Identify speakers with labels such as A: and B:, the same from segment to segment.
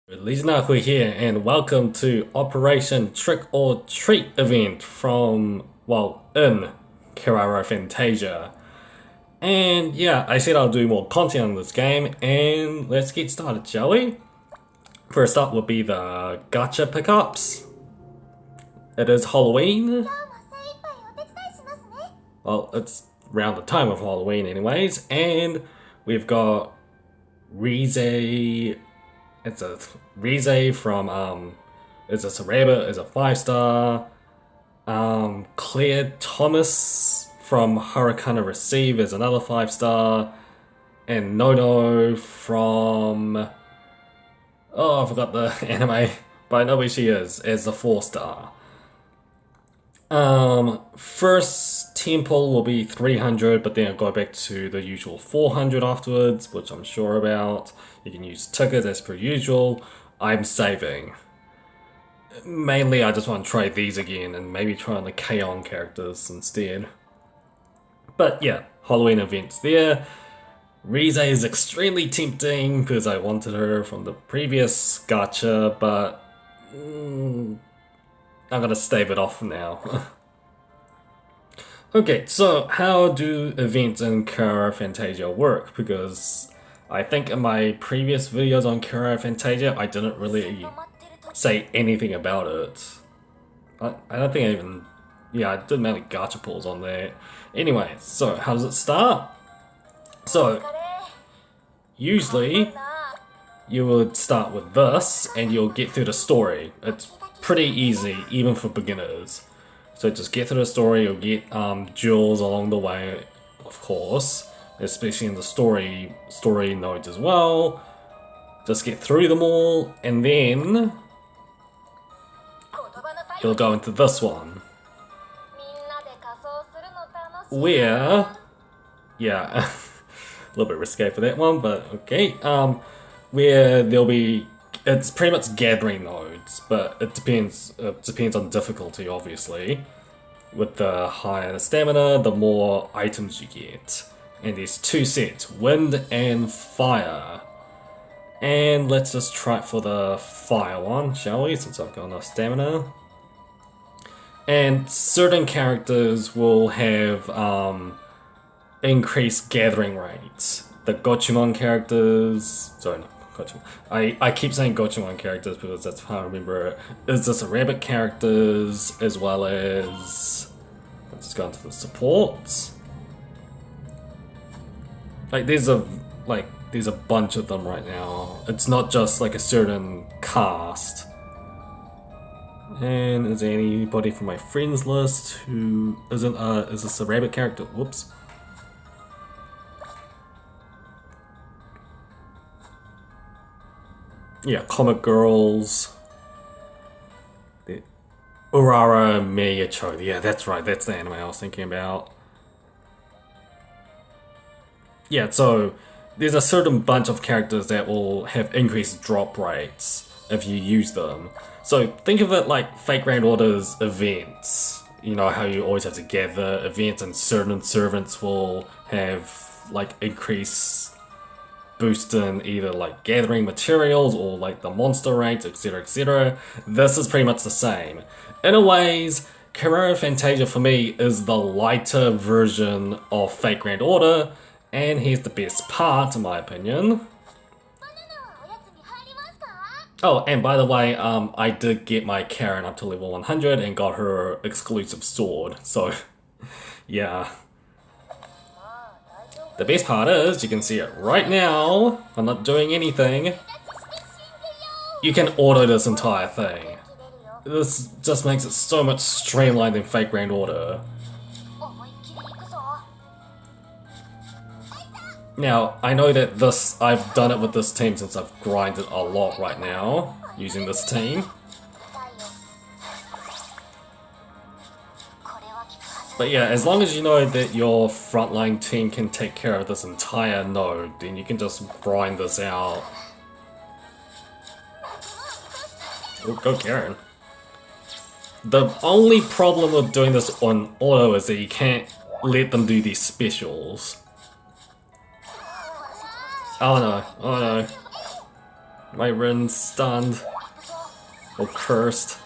A: LegendAqua here, and welcome to Operation Trick or Treat event from, in Kirara Fantasia. And yeah, I said I'll do more content on this game, and let's get started, shall we? First up will be the gacha pickups. It is Halloween. Well, it's around the time of Halloween anyways, and we've got Rize. It's a Rize from it's a Rabbit, is a 5-star. Claire Thomas from Hurricane Receive is another 5-star. And Nono from I forgot the anime, but I know where she is, as a 4-star. First temple will be 300, but then I'll go back to the usual 400 afterwards, which I'm sure about. You can use tickets as per usual. I'm saving. Mainly I just want to try these again and maybe try on the K-On characters instead. But yeah, Halloween events there. Rize is extremely tempting because I wanted her from the previous gacha, but I'm gonna stave it off now. Okay, so how do events in Kirara Fantasia work? Because I think in my previous videos on Kirara Fantasia, I didn't really say anything about it. I don't think I even... Yeah, I did mainly gacha pulls on there. Anyway, so how does it start? So, usually, you would start with this, and you'll get through the story. It's pretty easy, even for beginners. So just get through the story, you'll get jewels along the way, of course, especially in the story nodes as well. Just get through them all, and then you'll go into this one, where, yeah, a little bit risque for that one, but okay, where there'll be, it's pretty much gathering nodes, but it depends on difficulty, obviously. With the higher the stamina, the more items you get. And there's 2 sets, wind and fire. And let's just try it for the fire one, shall we, since I've got enough stamina. And certain characters will have increased gathering rates. The Gochumon characters, sorry, not Gochumon. I keep saying Gochumon characters because that's how I remember it. Is this a rabbit characters as well as, let's just go into the supports. Like there's a bunch of them right now. It's not just like a certain cast. And is there anybody from my friends list who isn't is this a rabbit character? Whoops. Yeah, Comic Girls. The Urara Miyacho. Yeah, that's right, that's the anime I was thinking about. Yeah, so there's a certain bunch of characters that will have increased drop rates if you use them. So think of it like Fake Grand Order's events. You know how you always have to gather events, and certain servants will have like increased boost in either like gathering materials or like the monster rates, etc, etc. This is pretty much the same. In a ways, Kirara Fantasia for me is the lighter version of Fake Grand Order, and here's the best part in my opinion. Oh, and by the way, I did get my Karen up to level 100 and got her exclusive sword, so yeah. The best part is, you can see it right now, I'm not doing anything. You can auto this entire thing. This just makes it so much streamlined in Fake Grand Order. Now, I know that I've done it with this team since I've grinded a lot right now, using this team. But yeah, as long as you know that your frontline team can take care of this entire node, then you can just grind this out. Oh, go Karen. The only problem with doing this on auto is that you can't let them do these specials. Oh no, oh no. My Rin stunned. Or cursed.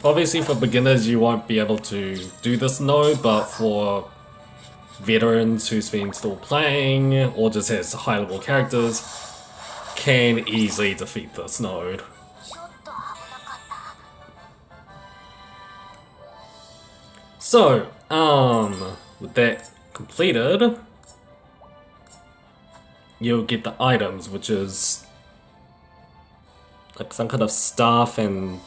A: Obviously for beginners you won't be able to do this node, but for veterans who's been still playing or just has high level characters can easily defeat this node. So, with that completed, you'll get the items, which is like some kind of staff and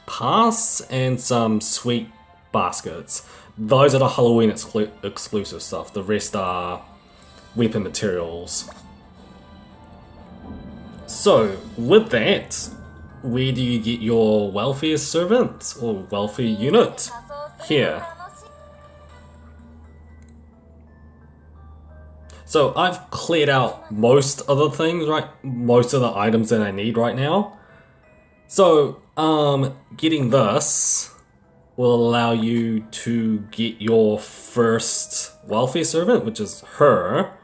A: pass and some sweet baskets. Those are the Halloween exclusive stuff. The rest are weapon materials. So, with that, where do you get your welfare servant or welfare unit? Here. So I've cleared out most of the things, right? Most of the items that I need right now. So, getting this will allow you to get your first welfare servant, which is her.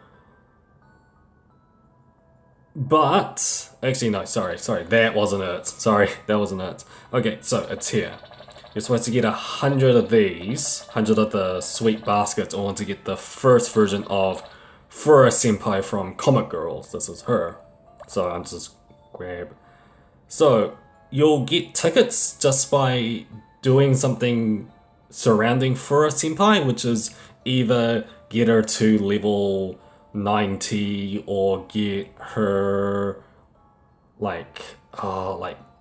A: But, actually no, sorry, that wasn't it. Sorry, that wasn't it. Okay, so it's here. You're supposed to get 100 of these, 100 of the sweet baskets, or want to get the first version of Fura Senpai from Comic Girls. This is her. So I'm just grab. So you'll get tickets just by doing something surrounding Fura Senpai, which is either get her to level 90 or get her like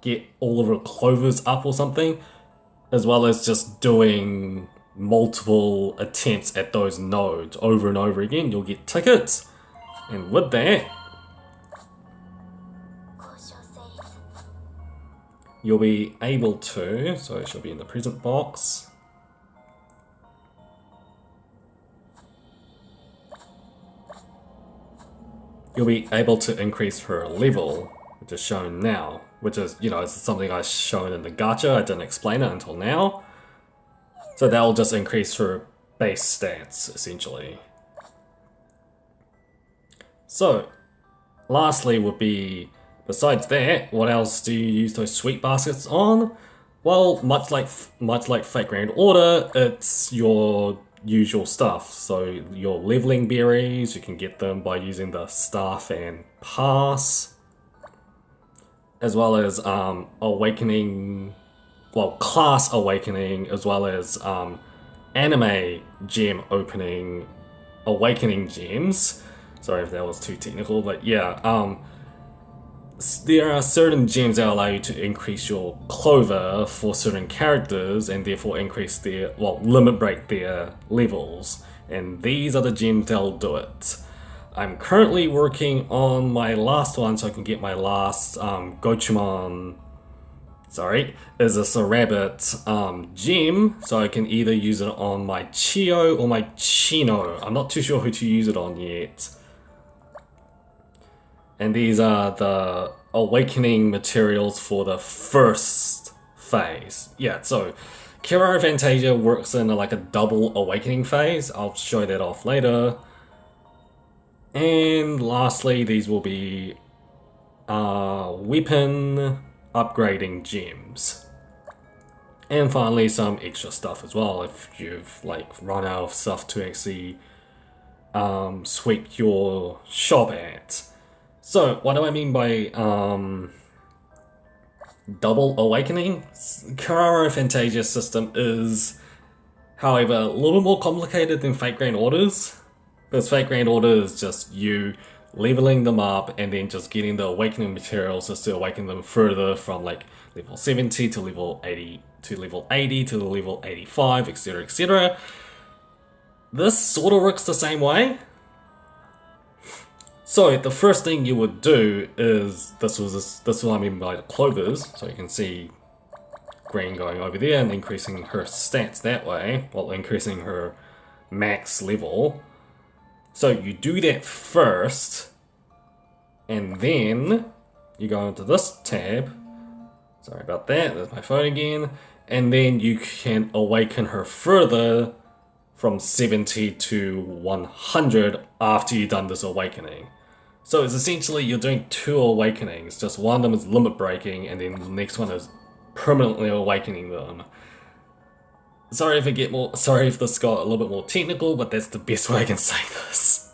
A: get all of her clovers up or something, as well as just doing multiple attempts at those nodes over and over again. You'll get tickets, and with that you'll be able to, so it should be in the present box, you'll be able to increase her level, which is shown now, which is, you know, it's something I shown in the gacha. I didn't explain it until now. So that'll just increase her base stats, essentially. So, lastly would be, besides that, what else do you use those sweet baskets on? Well, much like Fate Grand Order, it's your usual stuff. So your leveling berries, you can get them by using the staff and pass, as well as awakening, well, class awakening, as well as anime gem opening, awakening gems. Sorry if that was too technical, but yeah, there are certain gems that allow you to increase your clover for certain characters and therefore increase their, well, limit break their levels. And these are the gems that'll do it. I'm currently working on my last one so I can get my last Gochumon, is a rabbit gem, so I can either use it on my Chio or my Chino. I'm not too sure who to use it on yet. And these are the awakening materials for the first phase. Yeah, so Kirara Fantasia works in like a double awakening phase. I'll show that off later. And lastly, these will be weapon upgrading gems. And finally, some extra stuff as well if you've like run out of stuff to actually sweep your shop at. So, what do I mean by double awakening? Kirara Fantasia's system is, however, a little more complicated than Fate Grand Order's. Because Fate Grand Order is just you leveling them up and then just getting the awakening materials just to awaken them further from like level 70 to level 80 to level 80 to level 85, etc, etc. This sort of works the same way. So the first thing you would do is, this is what I mean by the clovers, so you can see green going over there and increasing her stats that way, while increasing her max level. So you do that first, and then you go into this tab, sorry about that, there's my phone again, and then you can awaken her further from 70 to 100 after you've done this awakening. So it's essentially you're doing 2 awakenings, just one of them is limit breaking and then the next one is permanently awakening them. Sorry if this got a little bit more technical, but that's the best way I can say this.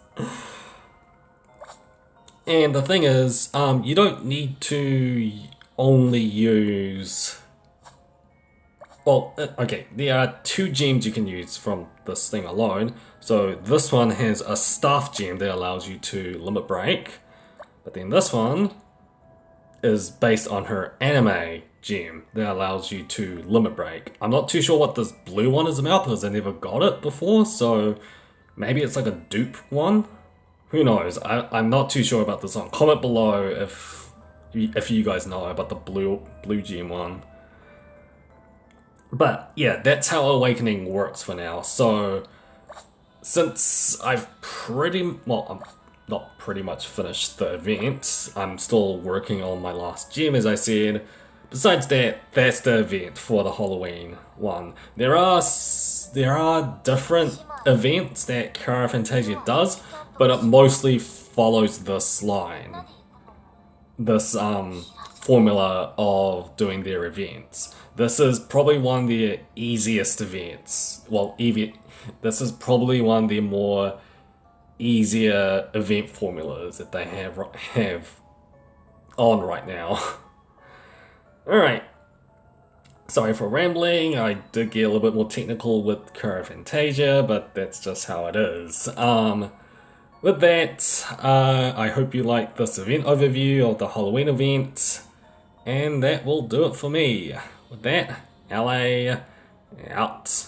A: And the thing is, you don't need to only use... Well, okay, there are 2 gems you can use from this thing alone. So this one has a staff gem that allows you to limit break. But then this one is based on her anime gem that allows you to limit break. I'm not too sure what this blue one is about because I never got it before, so maybe it's like a dupe one? Who knows? I'm not too sure about this one. Comment below if you guys know about the blue gem one. But yeah, that's how Awakening works for now. So since I've I'm not pretty much finished the event, I'm still working on my last gem, as I said. Besides that, that's the event for the Halloween one. There are different events that Kirara Fantasia does, but it mostly follows this line. This formula of doing their events. This is probably one of the easiest events. Well, this is probably one of the more easier event formulas that they have on right now. Alright. Sorry for rambling, I did get a little bit more technical with Kirara Fantasia, but that's just how it is. With that, I hope you liked this event overview of the Halloween event, and that will do it for me. With that, LA out.